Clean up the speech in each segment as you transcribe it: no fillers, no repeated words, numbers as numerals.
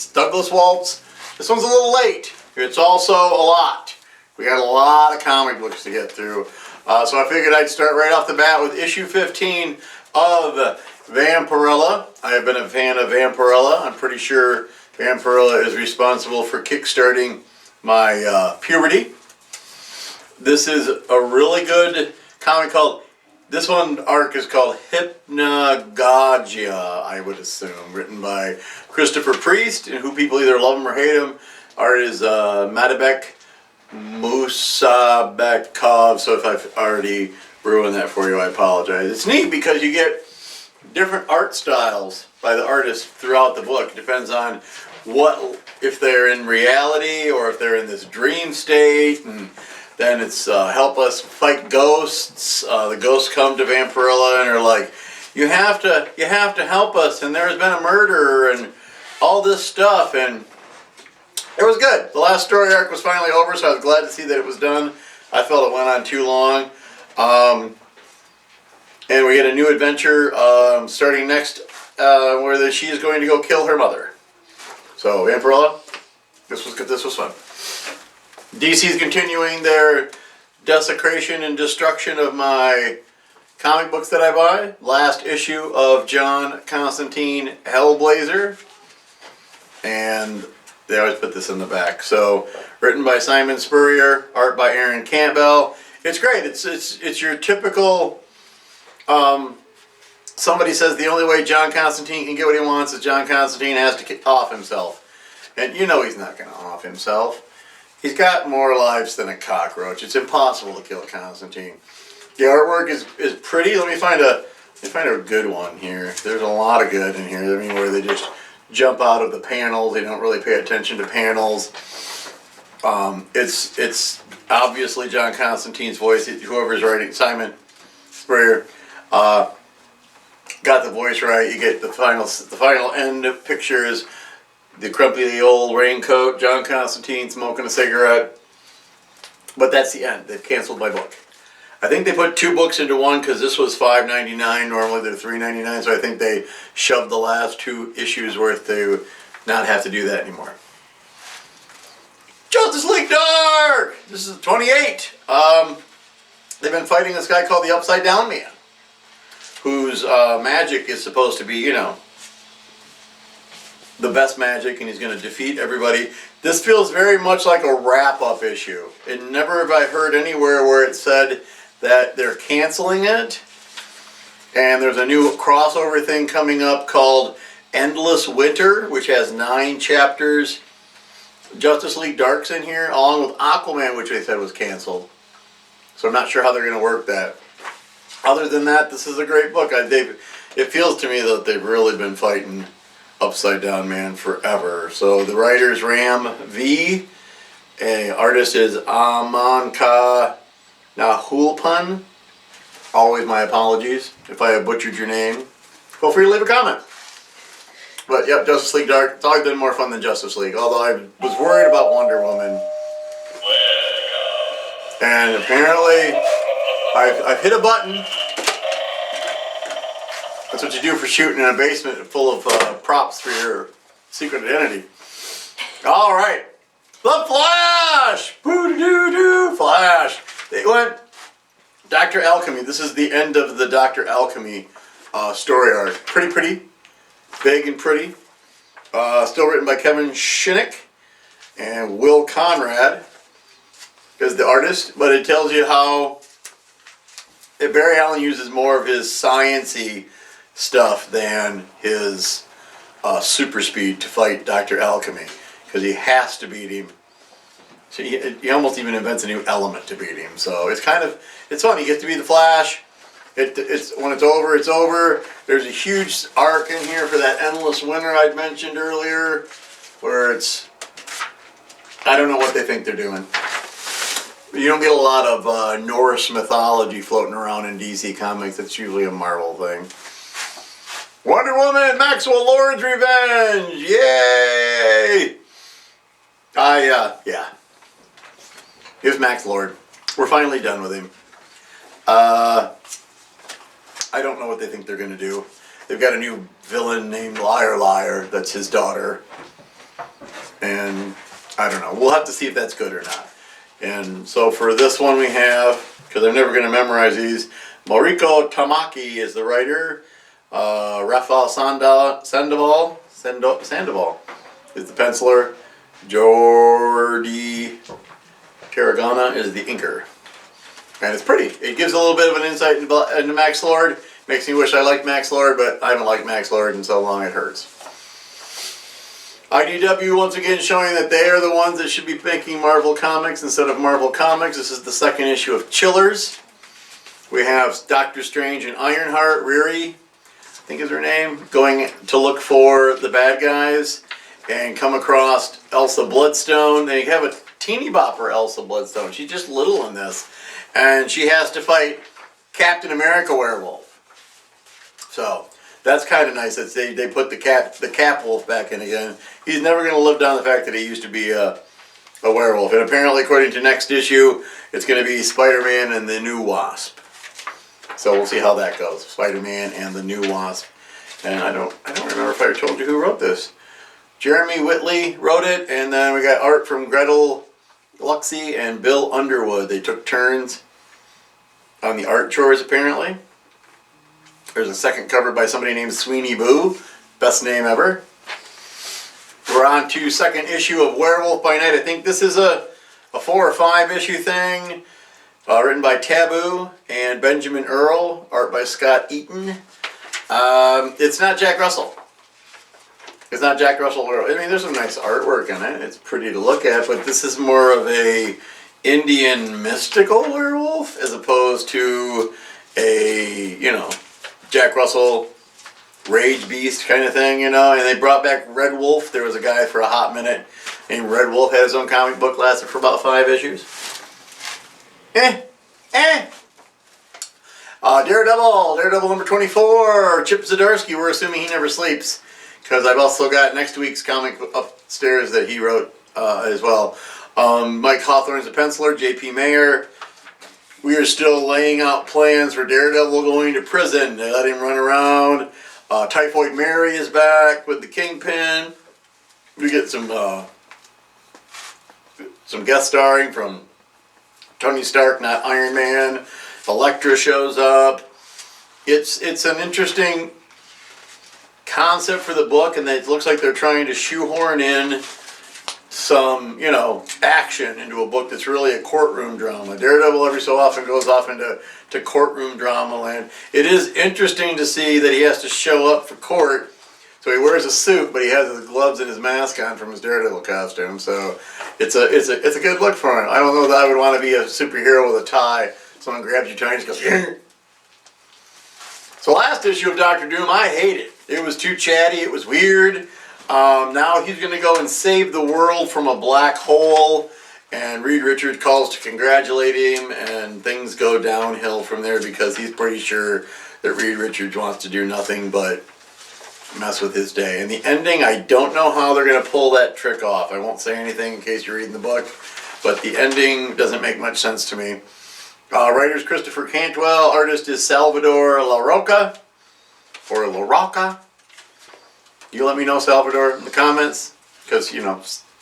It's Douglas Waltz. This one's a little late. It's also a lot. We got a lot of comic books to get through. So I figured I'd start right off the bat with issue 15 of Vampirella. I have been a fan of Vampirella. I'm pretty sure Vampirella is responsible for kickstarting my puberty. This is a really good comic called, this one arc is called Hypnagogia, I would assume, written by Christopher Priest, and who people either love him or hate him. Art is Madabek Musabekov, so if I've already ruined that for you, I apologize. It's neat because you get different art styles by the artist throughout the book. It depends on what, if they're in reality or if they're in this dream state, and then it's help us fight ghosts. The ghosts come to Vampirella and are like, you have to help us, and there's been a murder and all this stuff, and it was good. The last story arc was finally over, so I was glad to see that it was done. I felt it went on too long. And we get a new adventure starting next where she is going to go kill her mother. So Vampirella, this was fun. DC's continuing their desecration and destruction of my comic books that I buy. Last issue of John Constantine Hellblazer. And they always put this in the back. So, written by Simon Spurrier, art by Aaron Campbell. It's great. It's your typical, somebody says the only way John Constantine can get what he wants is John Constantine has to off himself. And you know he's not going to off himself. He's got more lives than a cockroach. It's impossible to kill Constantine. The artwork is pretty. Let me find a good one here. There's a lot of good in here. I mean, where they just jump out of the panels. They don't really pay attention to panels. It's obviously John Constantine's voice. Whoever's writing, Simon Spurrier, got the voice right. You get the final end picture is the crumpy old raincoat, John Constantine smoking a cigarette. But that's the end. They've canceled my book. I think they put two books into one because this was $5.99. Normally they're $3.99, so I think they shoved the last two issues worth to not have to do that anymore. Justice League Dark! This is 28. They've been fighting this guy called the Upside Down Man, whose magic is supposed to be, you know, the best magic, and he's going to defeat everybody. This feels very much like a wrap-up issue. And never have I heard anywhere where it said that they're canceling it. And there's a new crossover thing coming up called Endless Winter, which has 9 chapters. Justice League Dark's in here, along with Aquaman, which they said was canceled. So I'm not sure how they're going to work that. Other than that, this is a great book. It feels to me that they've really been fighting Upside Down Man forever. So the writer's Ram V. Artist is Amanka Nahulpan. Always my apologies if I have butchered your name. Feel free to leave a comment. But yep, Justice League Dark. It's always been more fun than Justice League. Although I was worried about Wonder Woman. And apparently I've hit a button. That's what you do for shooting in a basement full of props for your secret identity. All right. The Flash! Boo-doo-doo, Flash! They went Dr. Alchemy. This is the end of the Dr. Alchemy story arc. Pretty. Big and pretty. Still written by Kevin Shinick and Will Conrad is the artist. But it tells you how Barry Allen uses more of his science-y stuff than his super speed to fight Dr. Alchemy, because he has to beat him. So he almost even invents a new element to beat him. So it's fun. He gets to be the Flash. It's when it's over, it's over. There's a huge arc in here for that endless winter I'd mentioned earlier, where it's, I don't know what they think they're doing. You don't get a lot of Norse mythology floating around in DC Comics. It's usually a Marvel thing. Wonder Woman, Maxwell Lord's Revenge! Yay! Yeah. Here's Max Lord. We're finally done with him. I don't know what they think they're going to do. They've got a new villain named Liar Liar. That's his daughter. And I don't know. We'll have to see if that's good or not. And so for this one we have, because I'm never going to memorize these, Mariko Tamaki is the writer. Rafael Sandoval is the penciler. Jordi Tarragona is the inker. And it's pretty. It gives a little bit of an insight into Max Lord. Makes me wish I liked Max Lord, but I haven't liked Max Lord in so long it hurts. IDW once again showing that they are the ones that should be making Marvel Comics instead of Marvel Comics. This is the second issue of Chillers. We have Doctor Strange and Ironheart, Riri, I think is her name, going to look for the bad guys and come across Elsa Bloodstone. They have a teeny bopper Elsa Bloodstone. She's just little in this. And she has to fight Captain America Werewolf. So that's kind of nice that they put the Cap Wolf back in again. He's never going to live down the fact that he used to be a werewolf. And apparently, according to next issue, it's going to be Spider-Man and the new Wasp. So we'll see how that goes. Spider-Man and the new Wasp. And I don't remember if I told you who wrote this. Jeremy Whitley wrote it, and then we got art from Gretel Luxey and Bill Underwood. They took turns on the art chores, apparently. There's a second cover by somebody named Sweeney Boo. Best name ever. We're on to second issue of Werewolf by Night. I think this is a 4 or 5 issue thing. Written by Taboo and Benjamin Earl. Art by Scott Eaton. It's not Jack Russell. It's not Jack Russell. I mean, there's some nice artwork in it. It's pretty to look at, but this is more of a Indian mystical werewolf as opposed to a, Jack Russell rage beast kind of thing, And they brought back Red Wolf. There was a guy for a hot minute named Red Wolf, had his own comic book, lasted for about 5 issues. Daredevil number 24, Chip Zdarsky. We're assuming he never sleeps, because I've also got next week's comic upstairs that he wrote as well. Mike Hawthorne's a penciler, J.P. Mayer. We are still laying out plans for Daredevil going to prison. They let him run around. Typhoid Mary is back with the Kingpin. We get some guest starring from Tony Stark, not Iron Man. Elektra shows up. It's an interesting concept for the book, and it looks like they're trying to shoehorn in some, action into a book that's really a courtroom drama. Daredevil every so often goes off into courtroom drama land. It is interesting to see that he has to show up for court. So he wears a suit, but he has his gloves and his mask on from his Daredevil costume. So it's a good look for him. I don't know that I would want to be a superhero with a tie. Someone grabs your tie and just goes, "Grr." So last issue of Doctor Doom, I hate it. It was too chatty. It was weird. Now he's going to go and save the world from a black hole. And Reed Richards calls to congratulate him. And things go downhill from there because he's pretty sure that Reed Richards wants to do nothing but mess with his day. And the ending, I don't know how they're going to pull that trick off. I won't say anything in case you're reading the book. But the ending doesn't make much sense to me. Writer's Christopher Cantwell. Artist is Salvador LaRocca. Or LaRocca. You let me know, Salvador, in the comments. Because,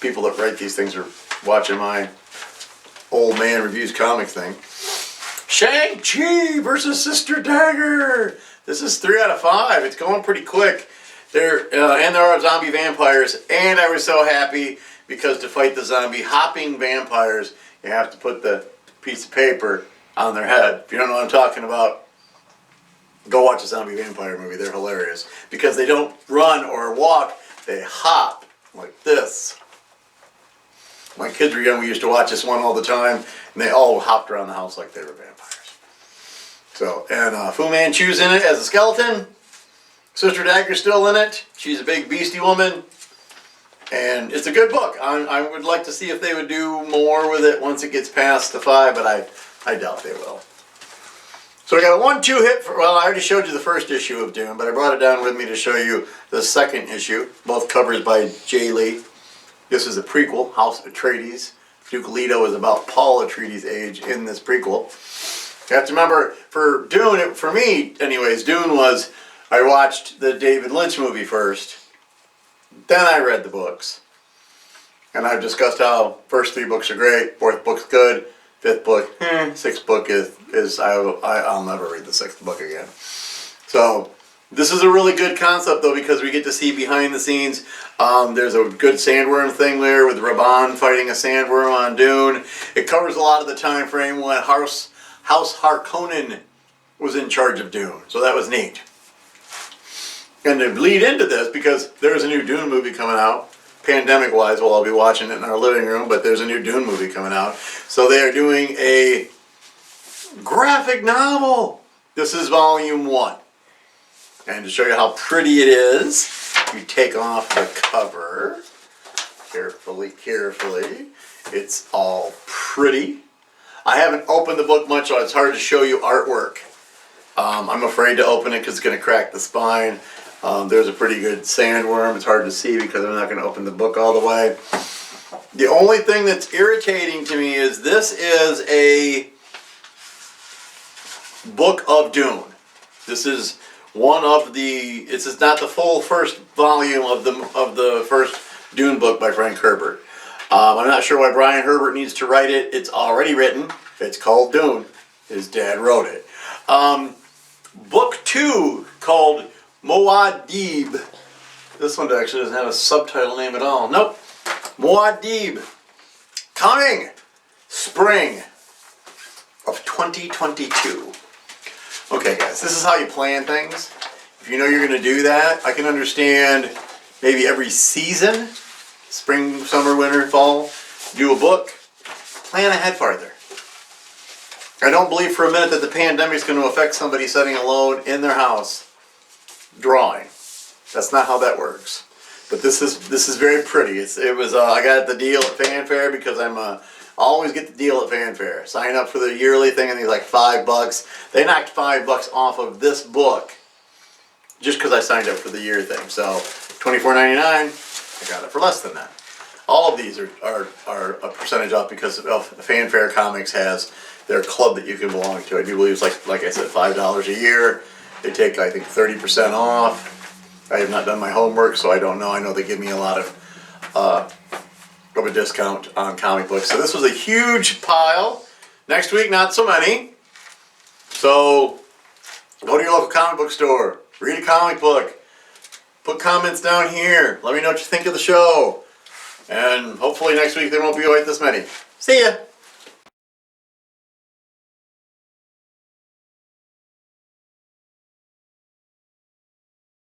people that write these things are watching my old man reviews comics thing. Shang-Chi versus Sister Dagger. This is 3 out of 5. It's going pretty quick. There are zombie vampires. And I was so happy because to fight the zombie hopping vampires, you have to put the piece of paper on their head. If you don't know what I'm talking about, go watch a zombie vampire movie. They're hilarious. Because they don't run or walk, they hop like this. My kids were young, we used to watch this one all the time, and they all hopped around the house like they were vampires. So, and Fu Manchu's in it as a skeleton. Sister Dagger's still in it. She's a big beastie woman. And it's a good book. I would like to see if they would do more with it once it gets past the 5, but I doubt they will. So I got a 1-2 hit for, well, I already showed you the first issue of Doom, but I brought it down with me to show you the second issue. Both covers by Jay Lee. This is a prequel, House Atreides. Duke Leto is about Paul Atreides' age in this prequel. You have to remember, for Dune, for me anyways, Dune was, I watched the David Lynch movie first, then I read the books. And I've discussed how first 3 books are great, 4th book's good, 5th book, 6th book is I'll never read the 6th book again. So this is a really good concept though, because we get to see behind the scenes. There's a good sandworm thing there with Raban fighting a sandworm on Dune. It covers a lot of the time frame when House Harkonnen was in charge of Dune, so that was neat. And to lead into this, because there's a new Dune movie coming out, pandemic-wise, we'll all be watching it in our living room, but there's a new Dune movie coming out. So they are doing a graphic novel. This is volume 1. And to show you how pretty it is, you take off the cover, carefully. It's all pretty. I haven't opened the book much, so it's hard to show you artwork. I'm afraid to open it because it's going to crack the spine. There's a pretty good sandworm. It's hard to see because I'm not going to open the book all the way. The only thing that's irritating to me is this is a book of Dune. This is one of the. This is not the full first volume of the first Dune book by Frank Herbert. I'm not sure why Brian Herbert needs to write it. It's already written. It's called Dune. His dad wrote it. Book 2 called Muad'Dib. This one actually doesn't have a subtitle name at all. Nope. Muad'Dib. Coming spring of 2022. Okay guys, this is how you plan things. If you know you're going to do that, I can understand maybe every season, spring, summer, winter, fall, do a book, plan ahead farther. I don't believe for a minute that the pandemic is going to affect somebody sitting alone in their house drawing. That's not how that works. But this is very pretty. I got the deal at Fanfare because I always get the deal at Fanfare. Sign up for the yearly thing and it's like $5. They knocked $5 off of this book just because I signed up for the year thing. So $24.99, I got it for less than that. All of these are a percentage off because of Fanfare Comics has their club that you can belong to. I do believe it's like I said, $5 a year. They take, I think, 30% off. I have not done my homework, so I don't know. I know they give me a lot of a discount on comic books. So this was a huge pile. Next week, not so many. So go to your local comic book store. Read a comic book. Put comments down here. Let me know what you think of the show. And hopefully next week there won't be quite this many. See ya!